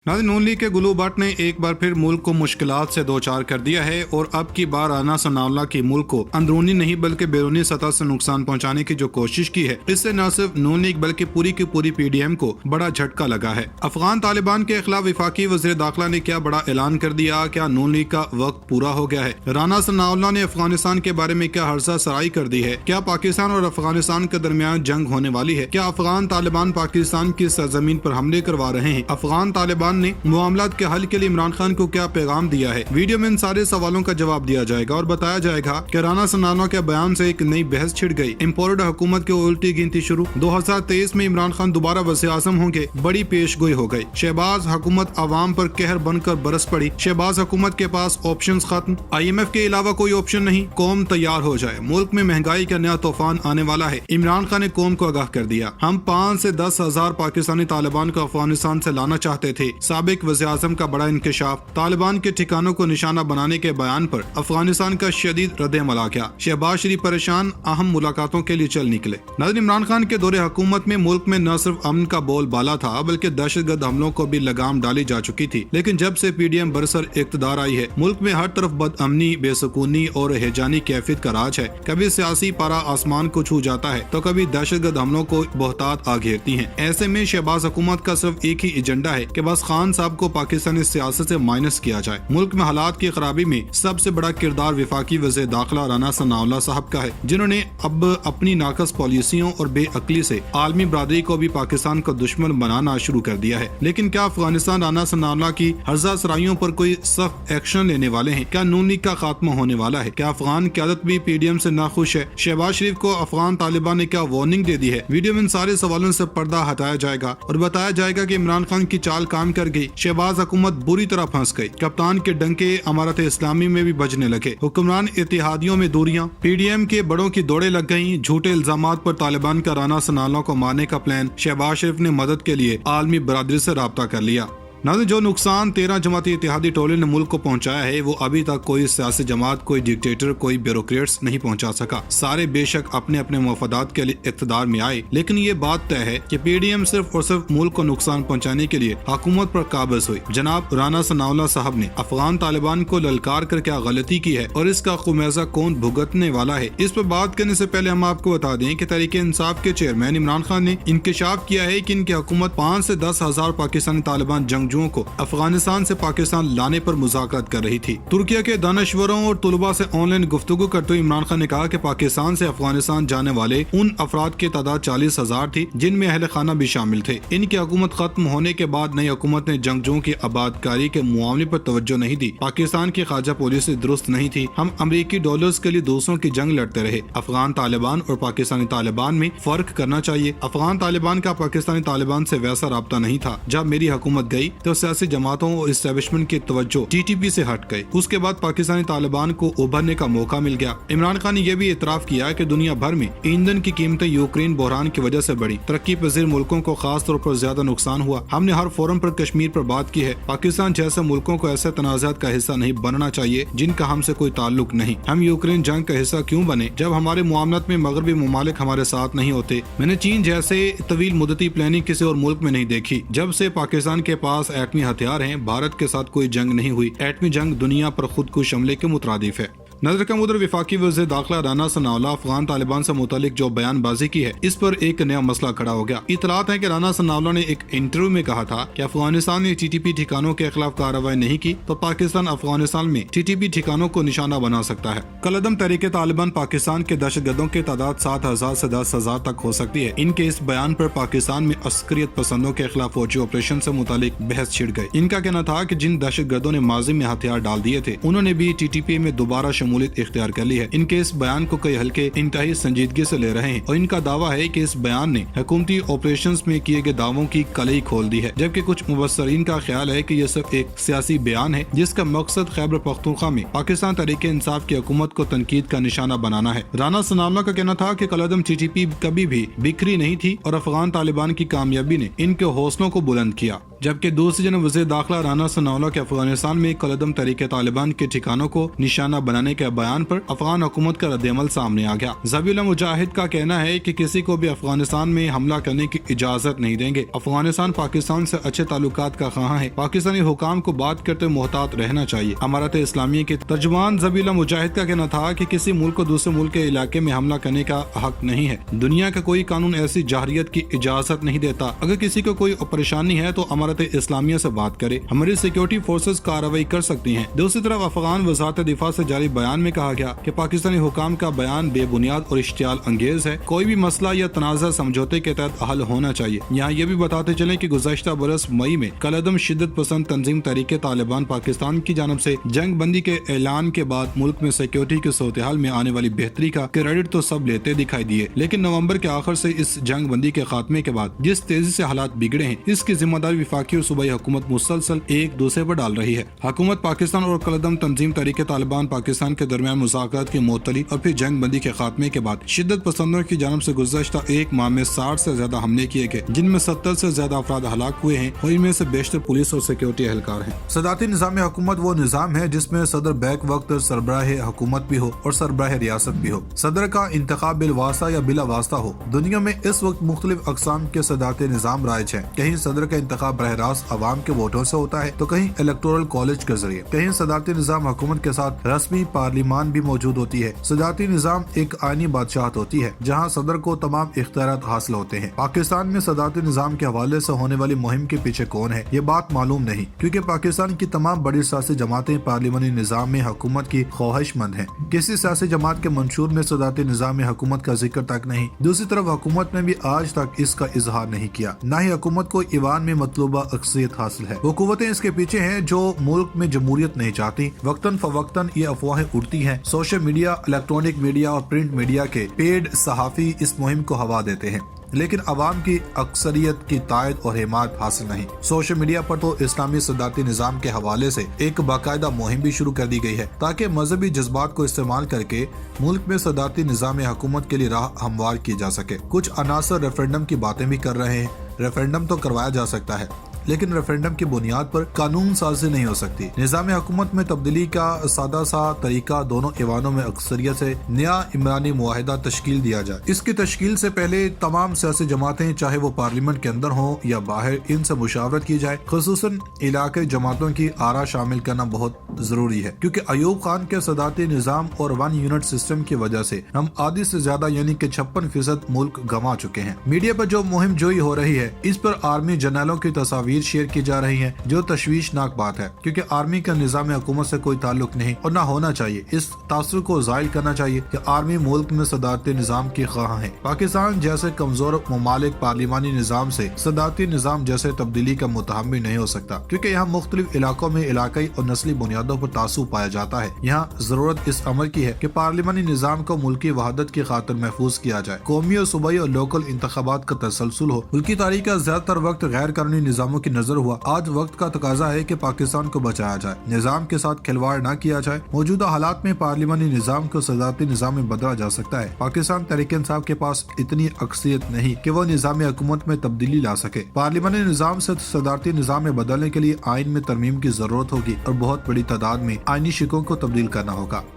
नाज़रीन, नून लीग के गुलू भट्ट ने एक बार फिर मुल्क को मुश्किलात से दो चार कर दिया है और अब की बार राना सनाउल्लाह की मुल्क को अंदरूनी नहीं बल्कि बैरूनी सतह से नुकसान पहुंचाने की जो कोशिश की है, इससे न सिर्फ नून लीग बल्कि पूरी की पूरी PDM को बड़ा झटका लगा है। अफगान तालिबान के खिलाफ वफाकी वज़ीर दाखिला ने क्या बड़ा ऐलान कर दिया। क्या नून लीग का वक्त पूरा हो गया है? राना सनाउल्लाह ने अफगानिस्तान के बारे में क्या हर्षा सराई कर दी है? क्या पाकिस्तान और अफगानिस्तान के दरमियान जंग होने वाली है? क्या अफगान तालिबान पाकिस्तान की सरजमीन पर हमले करवा रहे हैं? अफगान तालिबान ने मामलात के हल के लिए इमरान खान को क्या पैगाम दिया है? वीडियो में इन सारे सवालों का जवाब दिया जाएगा और बताया जाएगा कि राना सनाउल्लाह के बयान से एक नई बहस छिड़ गई। इम्पोर्टेड हुकूमत की उल्टी गिनती शुरू। 2023 में इमरान खान दोबारा वज़ीर आज़म होंगे, बड़ी पेशगोई हो गई। शहबाज हुकूमत अवाम पर कहर बनकर बरस पड़ी। शहबाज हुकूमत के पास ऑप्शंस खत्म। IMF के अलावा कोई ऑप्शन नहीं। कौम तैयार हो जाए, मुल्क में महंगाई का नया तूफान आने वाला है। इमरान खान ने कौम को आगाह कर दिया। हम 5 से 10 हजार पाकिस्तानी तालिबान को अफगानिस्तान से लाना चाहते थे। साबिक वज़ीर आज़म का बड़ा इंकशाफ। तालिबान के ठिकानों को निशाना बनाने के बयान पर अफगानिस्तान का शदीद रद्द-ए-अमल आ गया। शहबाज शरीफ परेशान, अहम मुलाकातों के लिए चल निकले। नाज़रीन, इमरान खान के दौरे हुकूमत में मुल्क में न सिर्फ अमन का बोलबाला था बल्कि दहशतगर्द हमलों को भी लगाम डाली जा चुकी थी। लेकिन जब से PDM बरसर इक़्तिदार आई है, मुल्क में हर तरफ बदअमनी, बेसुकूनी और हैजानी कैफियत का राज है। कभी सियासी पारा आसमान को छू जाता है तो कभी दहशतगर्द हमलों को बहुतात आ घेरती है। ऐसे में शहबाज हुकूमत का सिर्फ एक ही एजेंडा है कि बस खान साहब को पाकिस्तानी सियासत से माइनस किया जाए। मुल्क में हालात की खराबी में सबसे बड़ा किरदार वफाकी वज़ीर दाखिला राना सनाउल्लाह साहब का है, जिन्होंने अब अपनी नाकस पॉलिसियों और बेअक्ली से आलमी बरादरी को भी पाकिस्तान का दुश्मन बनाना शुरू कर दिया है। लेकिन क्या अफगानिस्तान राना सनाउल्लाह की हर्जा सराइयों पर कोई सख्त एक्शन लेने वाले हैं? क्या नून लीग का खात्मा होने वाला है? क्या अफगान क़यादत भी PDM से नाखुश है? शहबाज शरीफ को अफगान तालिबान ने क्या वार्निंग दे दी है? वीडियो में इन सारे सवालों से पर्दा हटाया जाएगा और बताया जाएगा कि इमरान खान की चाल काम कर गई। शहबाज हुकूमत बुरी तरह फंस गई। कप्तान के डंके अमारत इस्लामी में भी बजने लगे। हुक्मरान इत्तेहादियों में दूरियां, PDM के बड़ों की दौड़े लग गई। झूठे इल्जामात पर तालिबान का राना सनाउल्लाह को मारने का प्लान। शहबाज शरीफ ने मदद के लिए आलमी बरादरी से राब्ता कर लिया। नाज़रीन, जो नुकसान 13 जमाती इत्तेहादी टोले ने मुल्क को पहुंचाया है, वो अभी तक कोई सियासी जमात, कोई डिक्टेटर, कोई ब्यूरोक्रेट्स नहीं पहुंचा सका। सारे बेशक अपने अपने मफादात के लिए इक़्तिदार में आए, लेकिन ये बात तय है कि PDM सिर्फ और सिर्फ मुल्क को नुकसान पहुंचाने के लिए हुकूमत पर काबिज हुई। जनाब राना सनाउल्लाह साहब ने अफगान तालिबान को ललकार कर क्या गलती की है और इसका खुमेजा कौन भुगतने वाला है, इस पर बात करने से पहले हम आपको बता दें कि तहरीक इंसाफ के चेयरमैन इमरान खान ने इंकशाफ किया है कि इनकी हुकूमत 5 से 10 हजार पाकिस्तानी तालिबान जंगजुओं को अफगानिस्तान से पाकिस्तान लाने पर मुज़ाकरात कर रही थी। तुर्किया के दानश्वरों और तुलबा से ऑनलाइन गुफ्तगू करते हुए इमरान खान ने कहा कि पाकिस्तान से अफगानिस्तान जाने वाले उन अफराद की तादाद 40,000 थी, जिनमें अहले खाना भी शामिल थे। इनकी हुकूमत खत्म होने के बाद नई हुकूमत ने जंगजुओं की आबादकारी के मुआवने पर तवज्जो नहीं दी। पाकिस्तान की खारजा पॉलिसी दुरुस्त नहीं थी। हम अमरीकी डॉलर्स के लिए दूसरों की जंग लड़ते रहे। अफगान तालिबान और पाकिस्तानी तालिबान में फर्क करना चाहिए। अफगान तालिबान का पाकिस्तानी तालिबान से वैसा राब्ता नहीं था। जब मेरी हुकूमत गई तो सियासी जमातों और इस्टेब्लिशमेंट की तवज्जो TTP से हट गई। उसके बाद पाकिस्तानी तालिबान को उभरने का मौका मिल गया। इमरान खान ने यह भी इतराफ किया कि दुनिया भर में ईंधन की कीमतें यूक्रेन बहरान की वजह से बढ़ी। तरक्की पजीर मुल्कों को खास तौर पर ज्यादा नुकसान हुआ। हमने हर फोरम पर कश्मीर पर बात की है। पाकिस्तान जैसे मुल्कों को ऐसे तनाज़ात का हिस्सा नहीं बनना चाहिए जिनका हमसे कोई ताल्लुक नहीं। हम यूक्रेन जंग का हिस्सा क्यों बने जब हमारे मुआमलात में मगरबी ममालिक हमारे साथ नहीं होते? मैंने चीन जैसे तवील मुद्दती प्लानिंग किसी और मुल्क में नहीं देखी। जब से पाकिस्तान के पास एटमी हथियार हैं, भारत के साथ कोई जंग नहीं हुई। एटमी जंग दुनिया पर खुद कुश हमले के मुतरादिफ है। नजर कम उधर वफाकी वज़ीर दाखिला राना सनाउल्लाह अफगान तालिबान से मुतालिक जो बयानबाजी की है, इस पर एक नया मसला खड़ा हो गया। इतलात है कि राना सनाउल्लाह ने एक इंटरव्यू में कहा था कि अफगानिस्तान ने TTP ठिकानों के खिलाफ कार्रवाई नहीं की तो पाकिस्तान अफगानिस्तान में TTP ठिकानों को निशाना बना सकता है। कलअदम तहरीक तालिबान पाकिस्तान के दहशतगर्दों की तादाद 7,000 से 10,000 तक हो सकती है। इनके इस बयान पर पाकिस्तान में अस्करियत पसंदों के खिलाफ फौजी ऑपरेशन से मुतालिक बहस छिड़ गई। इनका कहना था कि जिन दहशतगर्दों ने माजी में हथियार डाल दिए थे, उन्होंने भी TTP में दोबारा शमूलियत इख्तियार कर ली है। इनके इस बयान को कई हल्के इंतहाई संजीदगी से ले रहे हैं और इनका दावा है कि इस बयान ने हुकूमती ऑपरेशंस में किए गए दावों की कलई खोल दी है, जबकि कुछ मुबस्सरीन का ख्याल है कि यह सिर्फ एक सियासी बयान है जिसका मकसद खैबर पख्तूनख्वा में पाकिस्तान तहरीक इंसाफ की हुकूमत को तनकीद का निशाना बनाना है। राना सनाउल्लाह का कहना था कि कलअदम TTP कभी भी बिखरी नहीं थी और अफगान तालिबान की कामयाबी ने इनके हौसलों को बुलंद किया। जबकि दूसरी जन वज़ीर दाखिला राना सनाउल्लाह के अफगानिस्तान में कलदम तहरीक तालिबान के ठिकानों को निशाना बनाने के बयान पर अफगान हुकूमत का रद्दअमल सामने आ गया। ज़बीहुल्लाह मुजाहिद का कहना है कि किसी को भी अफगानिस्तान में हमला करने की इजाजत नहीं देंगे। अफगानिस्तान पाकिस्तान से अच्छे ताल्लुकात का ख़्वाह है। पाकिस्तानी हुकाम को बात करते मोहतात रहना चाहिए। अमारत इस्लामिया के तर्जुमान ज़बीहुल्लाह मुजाहिद का कहना था कि किसी मुल्क को दूसरे मुल्क के इलाके में हमला करने का हक नहीं है। दुनिया का कोई कानून ऐसी जाहिरियत की इजाजत नहीं देता। अगर किसी को कोई परेशानी है तो अमारत इस्लामिया से बात करे। हमारी सिक्योरिटी फोर्सेस कार्रवाई कर सकती हैं। दूसरी तरफ अफगान वज़ारत दिफा से जारी बयान में कहा गया कि पाकिस्तानी हुकाम का बयान बेबुनियाद और इश्तियाल अंगेज है। कोई भी मसला या तनाज़ा समझौते के तहत हल होना चाहिए। यहाँ ये भी बताते चले कि गुज़श्ता बरस मई में कलदम शिद्दत पसंद तंजीम तहरीक तालिबान पाकिस्तान की जानब से जंग बंदी के ऐलान के बाद मुल्क में सिक्योरिटी की सूरत हाल में आने वाली बेहतरी का क्रेडिट तो सब लेते दिखाई दिए, लेकिन नवंबर के आखिर से इस जंग बंदी के खात्मे के बाद जिस तेजी से हालात बिगड़े हैं, इसकी जिम्मेदारी विफाकी और सूबाई हुकूमत मुसलसल एक दूसरे पर डाल रही है। हुकूमत पाकिस्तान और कलदम तंजीम तहरीक तालिबान पाकिस्तान के दरमियान मुज़ाकरात की मुअत्तली और फिर जंग बंदी के खात्मे के बाद शिद्दत पसंदों की जानब से गुज़श्ता एक माह में 60 से ज्यादा हमले किए गए, जिनमें 70 से ज्यादा अफराद हलाक हुए हैं और इनमें से बेशतर पुलिस और सिक्योरिटी एहलकार हैं। सदाती निज़ाम हुकूमत वो निज़ाम है जिसमें सदर बैक वक्त सरबराह हुकूमत भी हो और सरबराह रियासत भी हो। सदर का इंतखाब बिलवास्ता या बिला वास्ता हो। दुनिया में इस वक्त मुख्तलिफ अक़साम के सदाती निज़ाम राइज हैं। कहीं सदर का इंतखाब बरह रास्त अवाम के वोटों से होता है तो कहीं इलेक्टोरल कॉलेज के जरिए। कहीं सदाती निज़ाम हुकूमत के साथ रस्मी पार्लिमान भी मौजूद होती है। सदाती निज़ाम एक आईनी बादशाहत होती है जहाँ सदर को तमाम इख्तियारात हासिल होते हैं। पाकिस्तान में सदाती निज़ाम के हवाले से होने वाली मुहिम के पीछे कौन है ये बात मालूम नहीं, क्योंकि पाकिस्तान की तमाम बड़ी सियासी जमातें पार्लिमानी निज़ाम में हुकूमत की ख्वाहिशमंद हैं। किसी सियासी जमात के मंशूर में सदाती निज़ाम हुकूमत का जिक्र तक नहीं। दूसरी तरफ हुकूमत ने भी आज तक इसका इजहार नहीं किया, न ही हुकूमत को ईवान में मतलूबा अक्सरियत हासिल है। वो कुव्वतें इसके पीछे हैं जो मुल्क में जमहूरियत नहीं चाहती। वक्तन फवक्तन ये अफवाहें उड़ती हैं। सोशल मीडिया, इलेक्ट्रॉनिक मीडिया और प्रिंट मीडिया के पेड सहाफ़ी इस मुहिम को हवा देते हैं, लेकिन अवाम की अक्सरियत की तायद और हिमायत हासिल नहीं। सोशल मीडिया पर तो इस्लामी सदाती निज़ाम के हवाले से एक बाकायदा मुहिम भी शुरू कर दी गई है ताकि मजहबी जज्बात को इस्तेमाल करके मुल्क में सदाती निज़ाम हुकूमत के लिए राह हमवार की जा सके। कुछ अनासर रेफरेंडम की बातें भी कर रहे हैं। रेफरेंडम तो करवाया जा सकता है, लेकिन रेफरेंडम की बुनियाद पर कानून साजी नहीं हो सकती। निज़ाम हुकूमत में तब्दीली का सादा सा तरीका दोनों ऐवानों में अक्सरियत से नया इमरानी मुआहिदा तश्कील दिया जाए। इसकी तश्कील से पहले तमाम सियासी जमातें चाहे वो पार्लियामेंट के अंदर हों या बाहर, इनसे मुशावरत की जाए। खुसूसन इलाके जमातों की आरा शामिल करना बहुत जरूरी है, क्योंकि अयूब खान के सदाती निज़ाम और 1 यूनिट सिस्टम की वजह से हम आधी से ज्यादा यानी कि 56% मुल्क गंवा चुके हैं। मीडिया पर जो मुहिम जोई हो रही है इस पर आर्मी जनरलों की तस्वीर शेयर की जा रही है, जो तशवीशनाक बात है, क्योंकि आर्मी का निज़ाम हुकूमत से कोई ताल्लुक नहीं और ना होना चाहिए। इस तासुर को ज़ाहिर करना चाहिए कि आर्मी मुल्क में सदाती निज़ाम की ख्वाह है। पाकिस्तान जैसे कमजोर ममालिक पार्लिमानी निज़ाम से सदाती निज़ाम जैसे तब्दीली का मुतहम्मिल नहीं हो सकता, क्योंकि यहाँ मुख्तलिफ इलाकों में इलाकाई और नस्ली बुनियादों पर तासुब पाया जाता है। यहाँ जरूरत इस अमर की है कि पार्लिमानी निज़ाम को मुल्की वहादत की खातिर महफूज किया जाए। कौमी और सूबाई और लोकल इंतखाबात का तसलसल हो। मुल्की तारीख का ज्यादातर वक्त गैर कानूनी निज़ामों की नजर हुआ। आज वक्त का तकाजा है कि पाकिस्तान को बचाया जाए, निज़ाम के साथ खिलवाड़ न किया जाए। मौजूदा हालात में पार्लिमानी निज़ाम को सदाती निज़ाम में बदला जा सकता है। पाकिस्तान तहरीक इंसाफ के पास इतनी अक्सरियत नहीं कि वो निज़ाम हुकूमत में तब्दीली ला सके। पार्लिमानी निज़ाम से सदाती निज़ाम में बदलने के लिए आइन में तरमीम की जरूरत होगी और बहुत बड़ी तादाद में आइनी शिकों को तब्दील करना होगा।